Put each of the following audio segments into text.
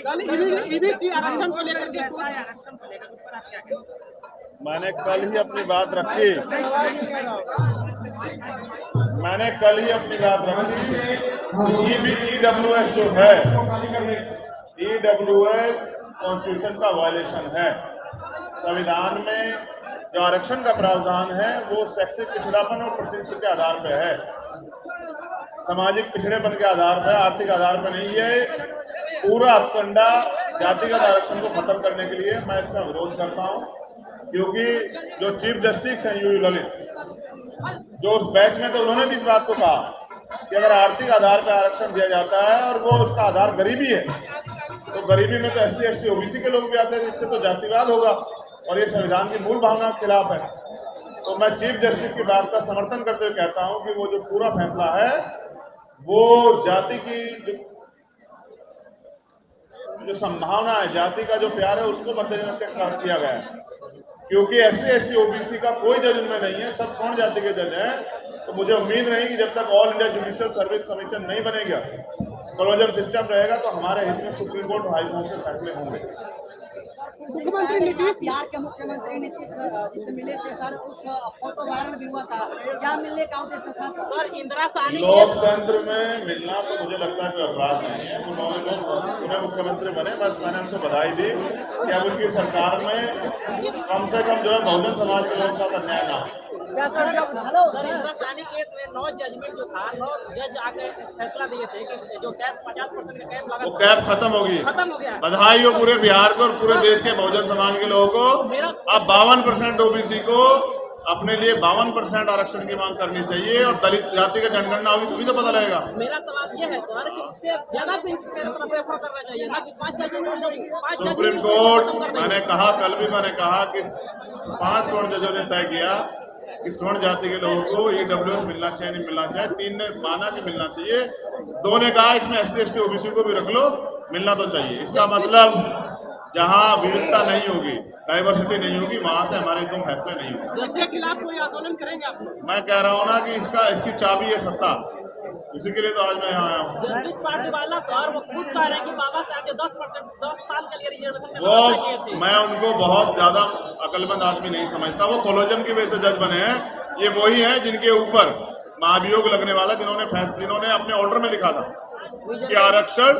EBC आरक्षण को लेकर के मैंने कल ही अपनी बात रखी ईडब्ल्यूएस जो है, ईडब्ल्यूएस कॉन्स्टिट्यूशन का वायलेशन है। संविधान में जो आरक्षण का प्रावधान है वो शैक्षिक पिछड़ापन और प्रतिनिधित्व के आधार पर है, सामाजिक पिछड़ेपन के आधार पर, आर्थिक आधार पर नहीं है। पूरा अपकंडा जातिगत आरक्षण को खत्म करने के लिए मैं इसका विरोध करता हूं, क्योंकि जो चीफ जस्टिस हैं यूयू ललित, जो उस बैच में, तो उन्होंने भी इस बात को कहा कि अगर आर्थिक आधार पर आरक्षण दिया जाता है और वो उसका आधार गरीबी है, तो गरीबी में तो SC ST OBC के लोग भी आते हैं, जिससे तो जातिवाद होगा और ये संविधान की मूल भावना के खिलाफ है। तो मैं चीफ जस्टिस की बात का समर्थन करते हुए कहता हूं कि वो जो पूरा फैसला है वो जाति की जो संभावना है, जाति का जो प्यार है, उसको मद्देनजर रखकर किया गया है। क्योंकि SC ST OBC का कोई जज उनमें नहीं है, सब स्वर्ण जाति के जज हैं। तो मुझे उम्मीद नहीं कि जब तक all India judicial service commission नहीं बनेगा, कोलोजियम सिस्टम रहेगा, तो हमारे हित में सुप्रीम कोर्ट हाई कोर्ट से फैसले होंगे। मुख्यमंत्री नीतीश बिहार के मुख्यमंत्री नीतीश जिससे मिले थे सर, उस फोटो वायरल भी हुआ था, क्या मिलने का उद्देश्य था सर? इंदिरा साहनी लोकतंत्र में मिलना तो मुझे लगता है कोई अपराध नहीं है। उन्हें मुख्यमंत्री बने, बस मैंने उनको बधाई दी कि अब उनकी सरकार में कम से कम जो है बहुजन समाज के लोगों के साथ अन्याय ना हो। क्या सर, जब इंदिरा साहनी केस में 9 जजमेंट जो था, 9 जज आके फैसला दिए थे कि जो कैप 50% का कैप लगा, वो कैप खत्म हो गया। बधाई हो पूरे बिहार को और पूरे देश के बहुजन समाज के लोगों को। अब 52% OBC को अपने लिए 52% आरक्षण की मांग करनी चाहिए और दलित जाति का जनगणना होगी तभी तो पता लगेगा। मेरा सवाल ये है सर कि उससे ज्यादा प्रेफर करना चाहिए ना कि 5 जज सुप्रीम कोर्ट, मैंने कहा कल भी, मैंने कहा कि 5 स्वर्ण जजों ने तय किया कि स्वर्ण जाति के लोगों को EWS मिलना चाहिए, नहीं मिलना चाहिए। 3 ने माना कि मिलना चाहिए, 2 ने कहा इसमें SC ST OBC को भी रख लो, मिलना तो चाहिए। इसका मतलब जहां विविधता नहीं होगी, डाइवर्सिटी नहीं होगी, वहां से हमारे तुम फैसले नहीं होंगे। जिसके खिलाफ कोई आंदोलन करेंगे आप? मैं कह रहा हूं ना कि इसकी चाबी है सत्ता, इसी के लिए तो आज मैं यहाँ आया हूँ। जिस पार्टी वाला सर वो खुद कह रहे हैं कि बाबा साहब 10 साल के लिए रिजर्वेशन, वो मैं उनको बहुत ज्यादा अकलमंद आदमी नहीं समझता। वो कोलोजियम की वजह से जज बने हैं। ये वही है जिनके ऊपर महाभियोग लगने वाला, जिन्होंने अपने ऑर्डर में लिखा था कि आरक्षण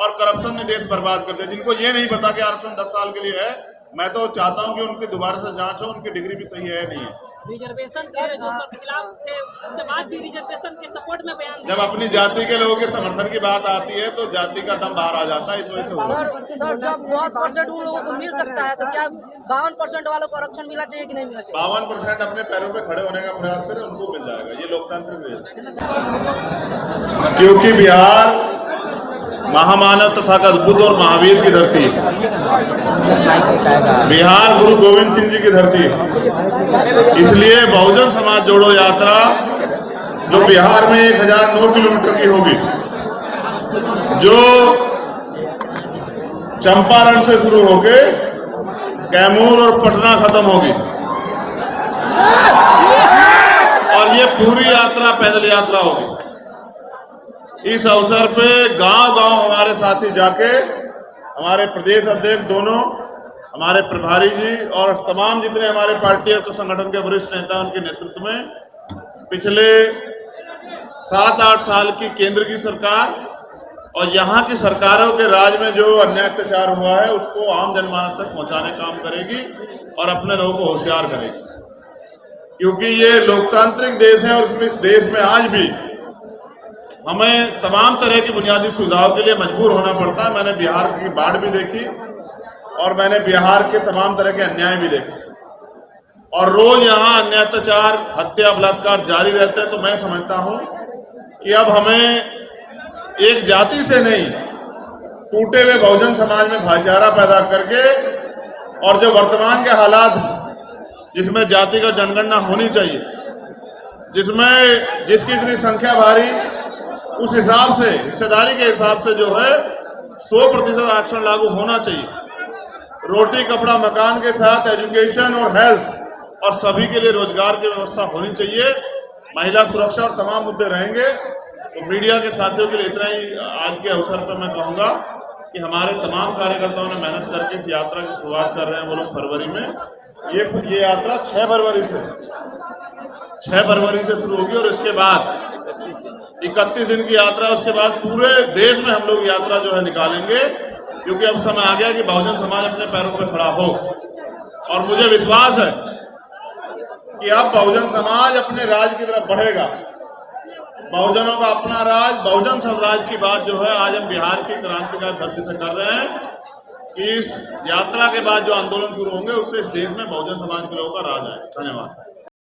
और करप्शन ने देश बर्बाद कर दिया। जिनको ये नहीं पता कि आरक्षण 10 साल के लिए है, मैं तो चाहता हूं कि उनकी दोबारा से जांच हो, उनकी डिग्री भी सही है नहीं है। रिजर्वेशन के जो सब खिलाफ थे, उसके बाद भी रिजर्वेशन के सपोर्ट में बयान, जब अपनी जाति के लोगों के समर्थन की बात आती है तो जाति का दम बाहर आ जाता है। इस वजह से सर जब 10% उन लोगों को मिल सकता है तो क्या 52% वालों को आरक्षण मिलना चाहिए कि नहीं मिलना चाहिए? 52% अपने पैरों पे खड़े होने का प्रयास करें, उनको मिल जाएगा। ये लोकतांत्रिक देश है, क्योंकि बिहार महामानव तथागत बुद्ध और महावीर की धरती है। बिहार गुरु गोविंद सिंह जी की धरती है। इसलिए बहुजन समाज जोड़ो यात्रा जो बिहार में 1009 किलोमीटर की होगी, जो चंपारण से शुरू होके कैमूर और पटना खत्म होगी, और ये पूरी यात्रा पैदल यात्रा होगी। इस अवसर पे गांव-गांव हमारे साथी जाके, हमारे प्रदेश अध्यक्ष दोनों, हमारे प्रभारी जी और तमाम जितने हमारे पार्टी और संगठन के वरिष्ठ नेता, उनके नेतृत्व में पिछले 7-8 साल की केंद्र की सरकार और यहाँ की सरकारों के राज में जो अन्याय अत्याचार हुआ है उसको आम जनमानस तक पहुंचाने का काम करेगी और अपने लोगों को होशियार करेगी। क्योंकि ये लोकतांत्रिक देश है और इस देश में आज भी हमें तमाम तरह की बुनियादी सुविधाओं के लिए मजबूर होना पड़ता है। मैंने बिहार की बाढ़ भी देखी और मैंने बिहार के तमाम तरह के अन्याय भी देखे, और रोज यहाँ अन्याय अत्याचार, हत्या, बलात्कार जारी रहते हैं। तो मैं समझता हूँ कि अब हमें एक जाति से नहीं, टूटे हुए बहुजन समाज में भाईचारा पैदा करके, और जो वर्तमान के हालात जिसमें जाति का जनगणना होनी चाहिए, जिसमें जिसकी इतनी संख्या भारी, उस हिसाब से, हिस्सेदारी के हिसाब से जो है 100% आरक्षण लागू होना चाहिए। रोटी कपड़ा मकान के साथ एजुकेशन और हेल्थ और सभी के लिए रोजगार की व्यवस्था होनी चाहिए। महिला सुरक्षा और तमाम मुद्दे रहेंगे। तो मीडिया के साथियों के लिए इतना ही आज के अवसर पर मैं कहूंगा कि हमारे तमाम कार्यकर्ताओं ने मेहनत करके इस यात्रा की शुरुआत कर रहे हैं वो लोग फरवरी में। ये यात्रा 6 फरवरी से शुरू होगी और इसके बाद 31 दिन की यात्रा, उसके बाद पूरे देश में हम लोग यात्रा जो है निकालेंगे, क्योंकि अब समय आ गया कि बहुजन समाज अपने पैरों पर खड़ा हो। और मुझे विश्वास है कि अब बहुजन समाज अपने राज की तरफ बढ़ेगा। बहुजनों का अपना राज, बहुजन स्वराज की बात जो है आज हम बिहार की क्रांतिकारी धरती से कर रहे हैं कि इस यात्रा के बाद जो आंदोलन शुरू होंगे उससे इस देश में बहुजन समाज के लोगों का राज आए। धन्यवाद।